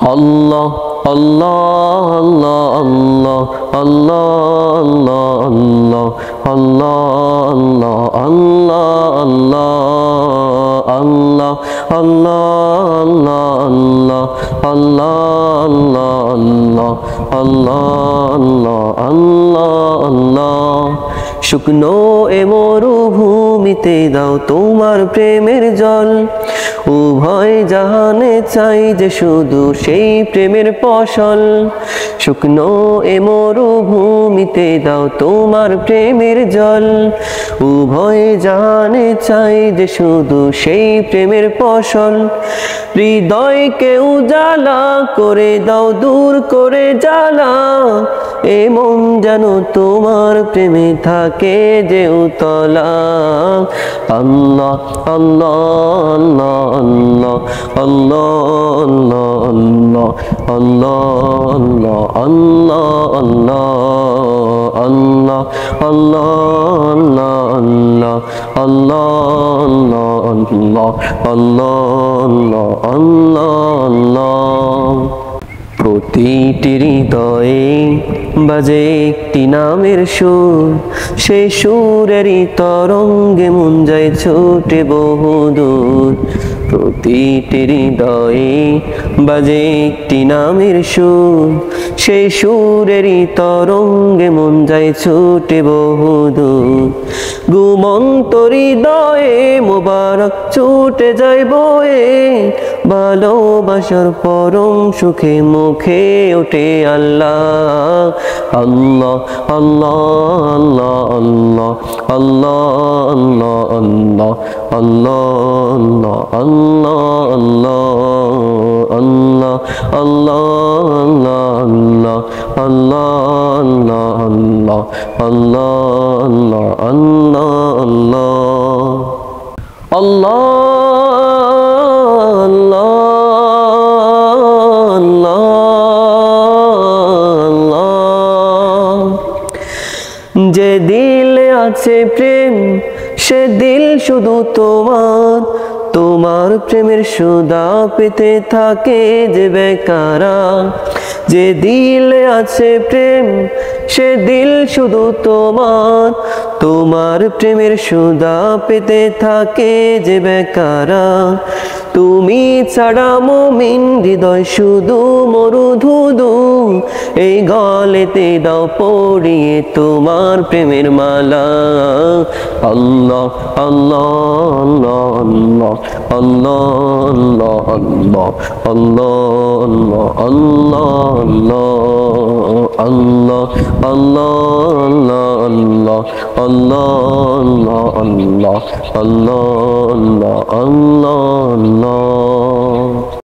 আল্লাহ আল্লাহ আল্লাহ আল্লাহ আল্লাহ আল্লাহ আল্লাহ আল্লাহ আল্লাহ আল্লাহ আল্লাহ আল্লাহ আল্লাহ আল্লাহ আল্লাহ আল্লাহ শুকনো এ মরুভূমিতে দাও তোমার প্রেমের জল উভয় জাহানে চাই যে শুধু সেই প্রেমের ফসল শুকনো এ মরুভূমিতে দাও তোমার প্রেমের জল উভয় জাহানে চাই যে শুধু সেই প্রেমের ফসল হৃদয়কে উজালা করে দাও দূর করে জ্বালা এ মন যেন তোমার প্রেমে থাকে যে উতলা আল্লাহ আল্লাহ আল্লাহ আল্লাহ আল্লাহ আল্লাহ আল্লাহ আল্লাহ আল্লাহ আল্লাহ আল্লাহ আল্লাহ প্রতিটি হৃদয়ে বাজে একটি নামের সুর সেই সুরেরই তরঙ্গে মন যায় ছুটে বহুদূর প্রতিটি হৃদয়ে বাজে একটি নামের সুর সেই সুরেরই তরঙ্গে মন যায় ছুটে বহুদূর ঘুমন্ত হৃদয়ে মোবারক ছুটে যায় বয়ে ভালোবাসার পরম সুখে মুখে ওঠে আল্লাহ আল্লাহ আল্লাহ আল্লাহ আল্লাহ আল্লাহ আল্লাহ আল্লাহ আল্লাহ আল্লাহ আল্লাহ আল্লাহ আল্লাহ আল্লাহ আল্লাহ আল্লাহ যে দিলে আছে প্রেম সে দিল শুধু তোমার তোমার প্রেমের সুধা পেতে থাকে যে বেকারা যে দিলে আছে প্রেম সে দিল শুধু তোমার তোমার প্রেমের সুধা পেতে থাকে যে বেকারা তুমি ছাড়া মুমিন হৃদয় শুধু মরুধুধু এই গলেতে দাও পড়িয়ে তোমার প্রেমের মালা আল্লাহ আল্লাহ আল্লাহ আল্লাহ আল্লাহ আল্লাহ আল্লাহ আল্লাহ আল্লাহ আল্লাহ আল্লাহ আল্লাহ আল্লাহ আল্লাহ